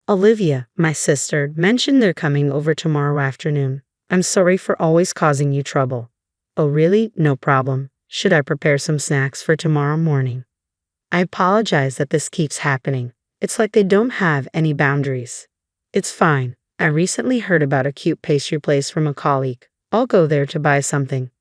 Olivia, my sister, mentioned they're coming over tomorrow afternoon. I'm sorry for always causing you trouble. Oh, really? No problem. Should I prepare some snacks for tomorrow morning? I apologize that this keeps happening. It's like they don't have any boundaries. It's fine. I recently heard about a cute pastry place from a colleague. I'll go there to buy something.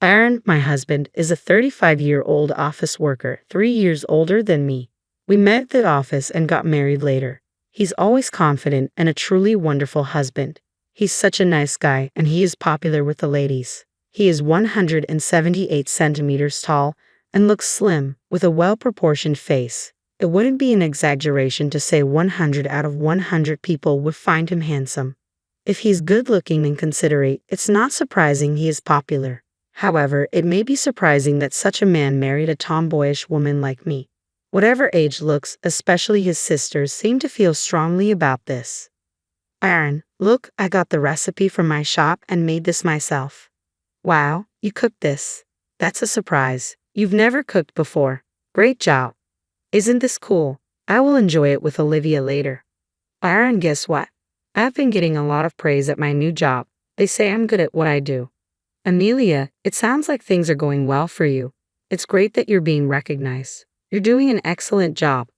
Aaron, my husband, is a 35-year-old office worker, 3 years older than me. We met at the office and got married later. He's always confident and a truly wonderful husband. He's such a nice guy and he is popular with the ladies. He is 178 centimeters tall and looks slim, with a well-proportioned face. It wouldn't be an exaggeration to say 100 out of 100 people would find him handsome. If he's good-looking and considerate, it's not surprising he is popular. However, it may be surprising that such a man married a tomboyish woman like me. Whatever age looks, especially his sisters, seem to feel strongly about this. Aaron, look, I got the recipe from my shop and made this myself. Wow, you cooked this. That's a surprise. You've never cooked before. Great job. Isn't this cool? I will enjoy it with Olivia later. Aaron, guess what? I've been getting a lot of praise at my new job. They say I'm good at what I do. Amelia, it sounds like things are going well for you. It's great that you're being recognized. You're doing an excellent job.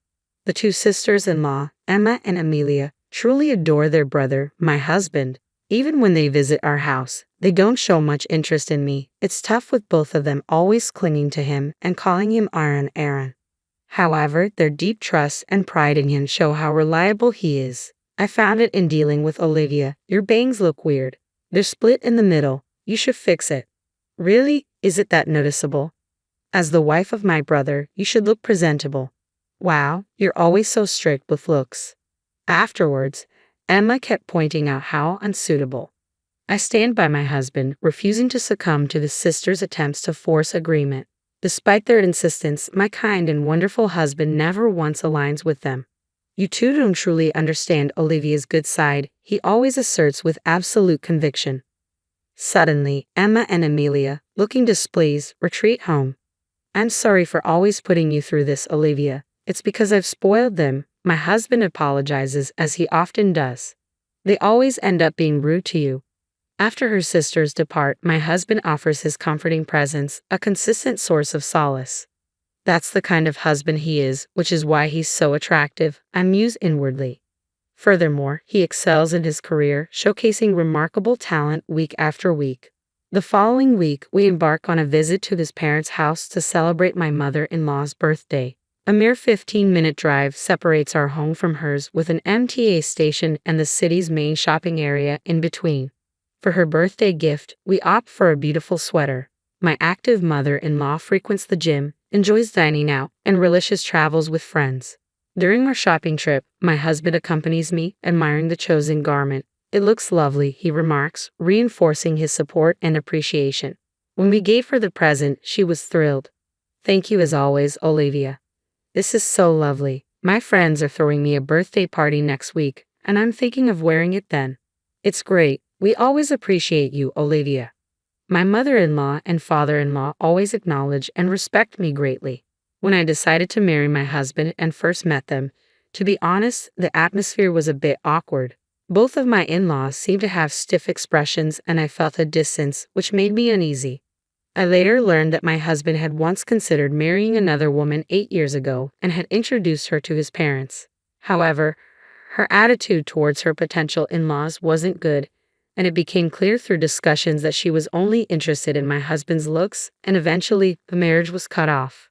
The two sisters-in-law, Emma and Amelia, truly adore their brother, my husband. Even when they visit our house, they don't show much interest in me. It's tough with both of them always clinging to him and calling him Aaron. However, their deep trust and pride in him show how reliable he is. I found it in dealing with Olivia. Your bangs look weird. They're split in the middle. You should fix it. Really? Is it that noticeable? As the wife of my brother, you should look presentable. Wow, you're always so strict with looks. Afterwards, Emma kept pointing out how unsuitable. I stand by my husband, refusing to succumb to the sisters' attempts to force agreement. Despite their insistence, my kind and wonderful husband never once aligns with them. You two don't truly understand Olivia's good side, he always asserts with absolute conviction. Suddenly, Emma and Amelia, looking displeased, retreat home. I'm sorry for always putting you through this, Olivia. It's because I've spoiled them. My husband apologizes, as he often does. They always end up being rude to you. After her sisters depart, my husband offers his comforting presence, a consistent source of solace. That's the kind of husband he is, which is why he's so attractive, I muse inwardly. Furthermore, he excels in his career, showcasing remarkable talent week after week. The following week, we embark on a visit to his parents' house to celebrate my mother-in-law's birthday. A mere 15-minute drive separates our home from hers, with an MTA station and the city's main shopping area in between. For her birthday gift, we opt for a beautiful sweater. My active mother-in-law frequents the gym, enjoys dining out, and relishes travels with friends. During our shopping trip, my husband accompanies me, admiring the chosen garment. It looks lovely, he remarks, reinforcing his support and appreciation. When we gave her the present, she was thrilled. Thank you as always, Olivia. This is so lovely. My friends are throwing me a birthday party next week, and I'm thinking of wearing it then. It's great. We always appreciate you, Olivia. My mother-in-law and father-in-law always acknowledge and respect me greatly. When I decided to marry my husband and first met them, to be honest, the atmosphere was a bit awkward. Both of my in-laws seemed to have stiff expressions and I felt a distance, which made me uneasy. I later learned that my husband had once considered marrying another woman 8 years ago and had introduced her to his parents. However, her attitude towards her potential in-laws wasn't good, and it became clear through discussions that she was only interested in my husband's looks, and eventually the marriage was cut off.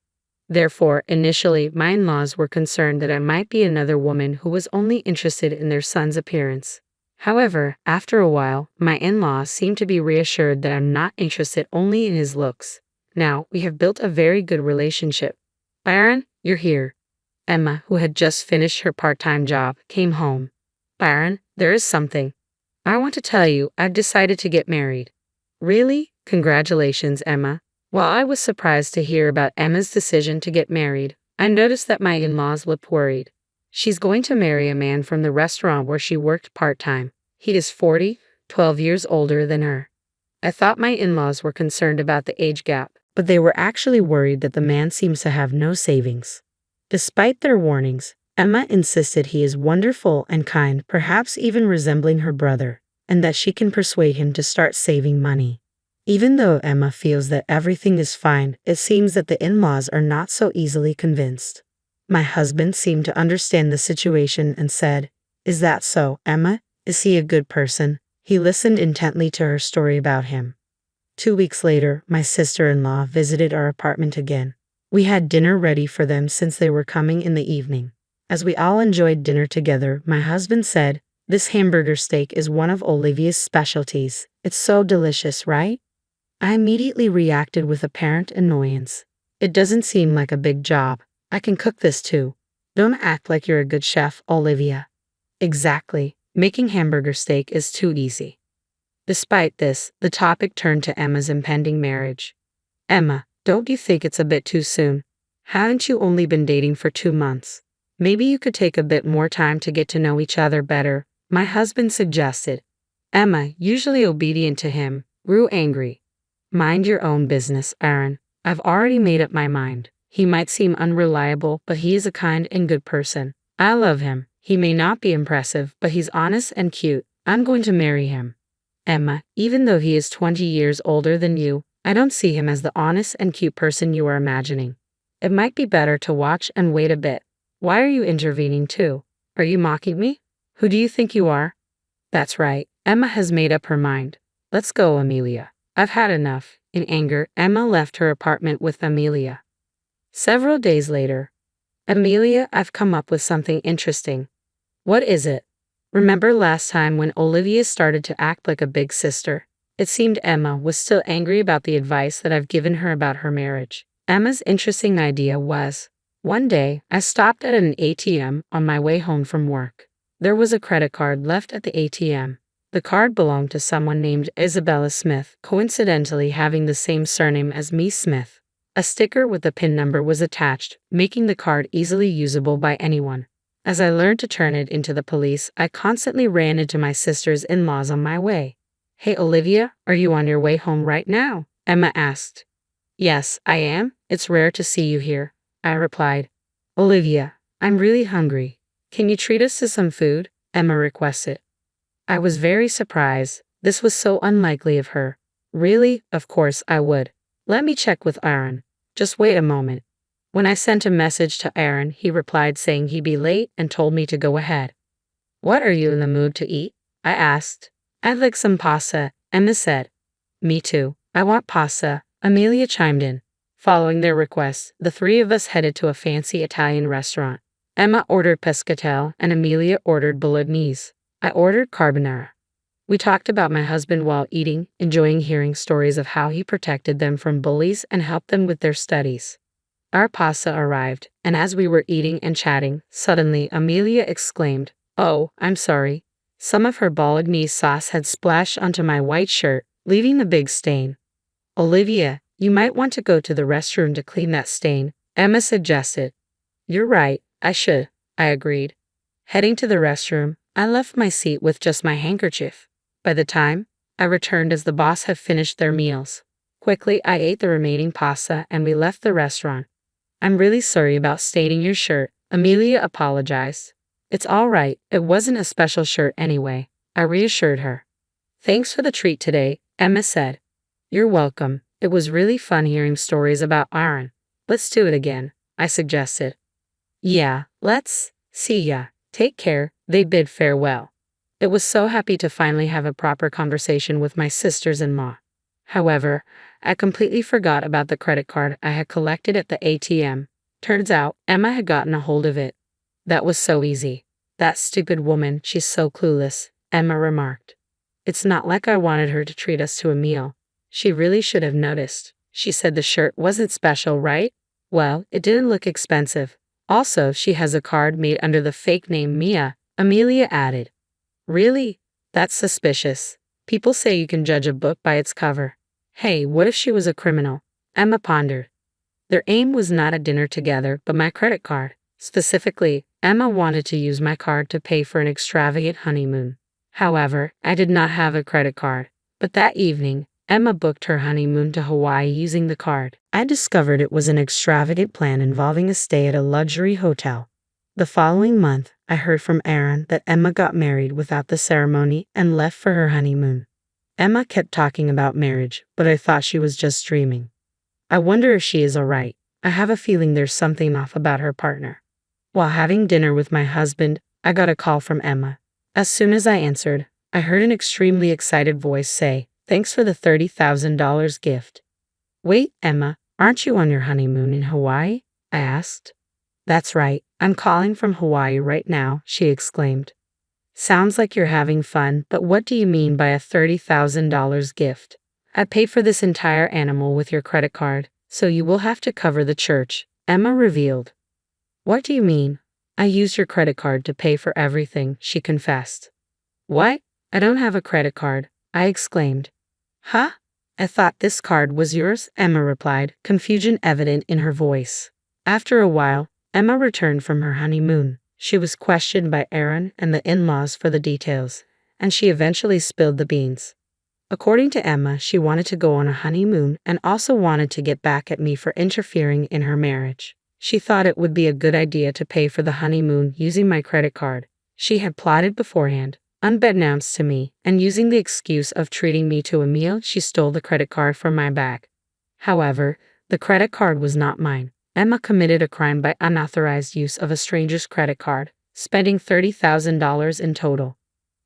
Therefore, initially, my in-laws were concerned that I might be another woman who was only interested in their son's appearance. However, after a while, my in-laws seemed to be reassured that I'm not interested only in his looks. Now, we have built a very good relationship. Aaron, you're here. Emma, who had just finished her part-time job, came home. Aaron, there is something. I want to tell you, I've decided to get married. Really? Congratulations, Emma. While I was surprised to hear about Emma's decision to get married, I noticed that my in-laws looked worried. She's going to marry a man from the restaurant where she worked part-time. He is 40, 12 years older than her. I thought my in-laws were concerned about the age gap, but they were actually worried that the man seems to have no savings. Despite their warnings, Emma insisted he is wonderful and kind, perhaps even resembling her brother, and that she can persuade him to start saving money. Even though Emma feels that everything is fine, it seems that the in-laws are not so easily convinced. My husband seemed to understand the situation and said, "Is that so, Emma? Is he a good person?" He listened intently to her story about him. 2 weeks later, my sister-in-law visited our apartment again. We had dinner ready for them since they were coming in the evening. As we all enjoyed dinner together, my husband said, "This hamburger steak is one of Olivia's specialties. It's so delicious, right?" I immediately reacted with apparent annoyance. "It doesn't seem like a big job. I can cook this too. Don't act like you're a good chef, Olivia." Exactly. Making hamburger steak is too easy. Despite this, the topic turned to Emma's impending marriage. "Emma, don't you think it's a bit too soon? Haven't you only been dating for 2 months? Maybe you could take a bit more time to get to know each other better," my husband suggested. Emma, usually obedient to him, grew angry. "Mind your own business, Aaron. I've already made up my mind. He might seem unreliable, but he is a kind and good person. I love him. He may not be impressive, but he's honest and cute. I'm going to marry him." "Emma, even though he is 20 years older than you, I don't see him as the honest and cute person you are imagining. It might be better to watch and wait a bit." "Why are you intervening too? Are you mocking me? Who do you think you are?" "That's right. Emma has made up her mind. Let's go, Amelia. I've had enough." In anger, Emma left her apartment with Amelia. Several days later. "Amelia, I've come up with something interesting." "What is it?" "Remember last time when Olivia started to act like a big sister?" It seemed Emma was still angry about the advice that I've given her about her marriage. Emma's interesting idea was, one day, I stopped at an ATM on my way home from work. There was a credit card left at the ATM. The card belonged to someone named Isabella Smith, coincidentally having the same surname as me, Smith. A sticker with the PIN number was attached, making the card easily usable by anyone. As I learned to turn it into the police, I constantly ran into my sister's in-laws on my way. "Hey Olivia, are you on your way home right now?" Emma asked. "Yes, I am. It's rare to see you here," I replied. "Olivia, I'm really hungry. Can you treat us to some food?" Emma requested. I was very surprised. This was so unlikely of her. "Really? Of course I would. Let me check with Aaron. Just wait a moment." When I sent a message to Aaron, he replied saying he'd be late and told me to go ahead. "What are you in the mood to eat?" I asked. "I'd like some pasta," Emma said. "Me too. I want pasta," Amelia chimed in. Following their request, the three of us headed to a fancy Italian restaurant. Emma ordered pescatelle and Amelia ordered bolognese. I ordered carbonara. We talked about my husband while eating, enjoying hearing stories of how he protected them from bullies and helped them with their studies. Our pasta arrived, and as we were eating and chatting, suddenly Amelia exclaimed, "Oh, I'm sorry." Some of her bolognese sauce had splashed onto my white shirt, leaving a big stain. "Olivia, you might want to go to the restroom to clean that stain," Emma suggested. "You're right, I should," I agreed. Heading to the restroom, I left my seat with just my handkerchief. By the time I returned as the boss had finished their meals. Quickly, I ate the remaining pasta and we left the restaurant. "I'm really sorry about staining your shirt," Amelia apologized. "It's all right, it wasn't a special shirt anyway," I reassured her. "Thanks for the treat today," Emma said. "You're welcome. It was really fun hearing stories about Aaron. Let's do it again," I suggested. "Yeah, let's. See ya. Take care," they bid farewell. It was so happy to finally have a proper conversation with my sisters-in-law. However, I completely forgot about the credit card I had collected at the ATM. Turns out, Emma had gotten a hold of it. "That was so easy. That stupid woman, she's so clueless," Emma remarked. "It's not like I wanted her to treat us to a meal. She really should have noticed. She said the shirt wasn't special, right? Well, it didn't look expensive. Also, she has a card made under the fake name Mia," Amelia added. "Really? That's suspicious. People say you can judge a book by its cover." "Hey, what if she was a criminal?" Emma pondered. Their aim was not a dinner together, but my credit card. Specifically, Emma wanted to use my card to pay for an extravagant honeymoon. However, I did not have a credit card. But that evening, Emma booked her honeymoon to Hawaii using the card. I discovered it was an extravagant plan involving a stay at a luxury hotel. The following month, I heard from Aaron that Emma got married without the ceremony and left for her honeymoon. Emma kept talking about marriage, but I thought she was just dreaming. I wonder if she is alright. I have a feeling there's something off about her partner. While having dinner with my husband, I got a call from Emma. As soon as I answered, I heard an extremely excited voice say, "Thanks for the $30,000 gift." "Wait, Emma, aren't you on your honeymoon in Hawaii?" I asked. "That's right, I'm calling from Hawaii right now," she exclaimed. "Sounds like you're having fun, but what do you mean by a $30,000 gift? I paid for this entire animal with your credit card, so you will have to cover the church," Emma revealed. "What do you mean? I used your credit card to pay for everything," she confessed. "What? I don't have a credit card," I exclaimed. "Huh? I thought this card was yours," Emma replied, confusion evident in her voice. After a while, Emma returned from her honeymoon. She was questioned by Aaron and the in-laws for the details, and she eventually spilled the beans. According to Emma, she wanted to go on a honeymoon and also wanted to get back at me for interfering in her marriage. She thought it would be a good idea to pay for the honeymoon using my credit card. She had plotted beforehand, unbeknownst to me, and using the excuse of treating me to a meal, she stole the credit card from my bag. However, the credit card was not mine. Emma committed a crime by unauthorized use of a stranger's credit card, spending $30,000 in total.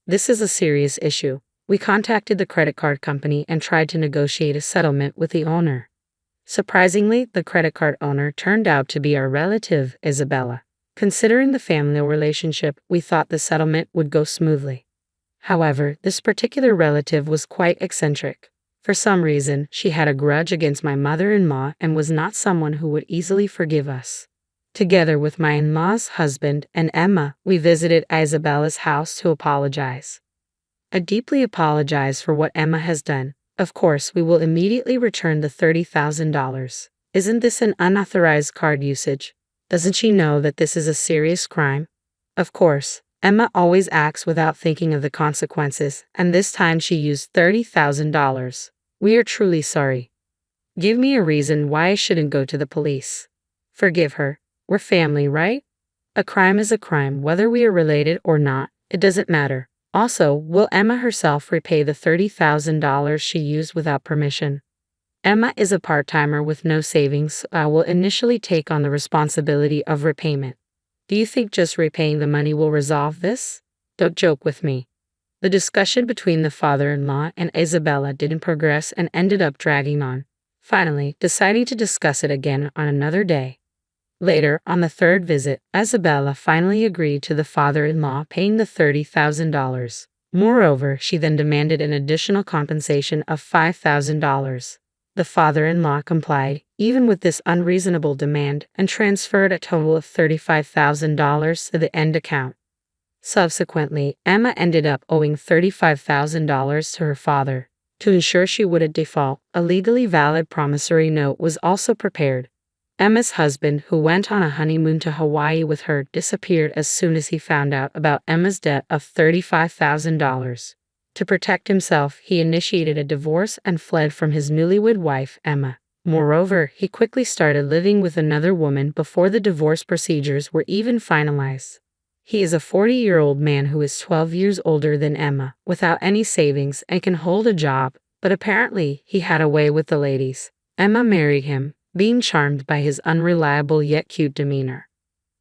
This is a serious issue. We contacted the credit card company and tried to negotiate a settlement with the owner. Surprisingly, the credit card owner turned out to be our relative, Isabella. Considering the family relationship, we thought the settlement would go smoothly. However, this particular relative was quite eccentric. For some reason, she had a grudge against my mother-in-law and was not someone who would easily forgive us. Together with my in-law's husband and Emma, we visited Isabella's house to apologize. I deeply apologize for what Emma has done. Of course, we will immediately return the $30,000. Isn't this an unauthorized card usage? Doesn't she know that this is a serious crime? Of course, Emma always acts without thinking of the consequences, and this time she used $30,000. We are truly sorry. Give me a reason why I shouldn't go to the police. Forgive her. We're family, right? A crime is a crime, whether we are related or not. It doesn't matter. Also, will Emma herself repay the $30,000 she used without permission? Emma is a part-timer with no savings, so I will initially take on the responsibility of repayment. Do you think just repaying the money will resolve this? Don't joke with me. The discussion between the father-in-law and Isabella didn't progress and ended up dragging on, finally deciding to discuss it again on another day. Later, on the third visit, Isabella finally agreed to the father-in-law paying the $30,000. Moreover, she then demanded an additional compensation of $5,000. The father-in-law complied, even with this unreasonable demand, and transferred a total of $35,000 to the end account. Subsequently, Emma ended up owing $35,000 to her father. To ensure she wouldn't default, a legally valid promissory note was also prepared. Emma's husband, who went on a honeymoon to Hawaii with her, disappeared as soon as he found out about Emma's debt of $35,000. To protect himself, he initiated a divorce and fled from his newlywed wife, Emma. Moreover, he quickly started living with another woman before the divorce procedures were even finalized. He is a 40-year-old man who is 12 years older than Emma, without any savings and can hold a job, but apparently he had a way with the ladies. Emma married him, being charmed by his unreliable yet cute demeanor.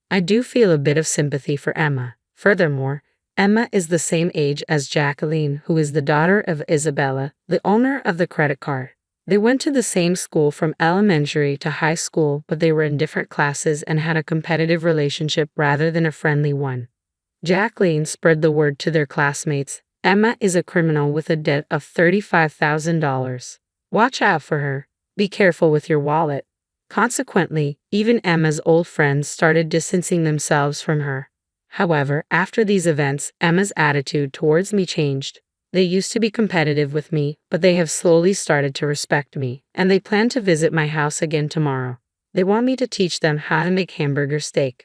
I do feel a bit of sympathy for Emma. Furthermore, Emma is the same age as Jacqueline, who is the daughter of Isabella, the owner of the credit card. They went to the same school from elementary to high school, but they were in different classes and had a competitive relationship rather than a friendly one. Jacqueline spread the word to their classmates. Emma is a criminal with a debt of $35,000. Watch out for her. Be careful with your wallet. Consequently, even Emma's old friends started distancing themselves from her. However, after these events, Emma's attitude towards me changed. They used to be competitive with me, but they have slowly started to respect me, and they plan to visit my house again tomorrow. They want me to teach them how to make hamburger steak.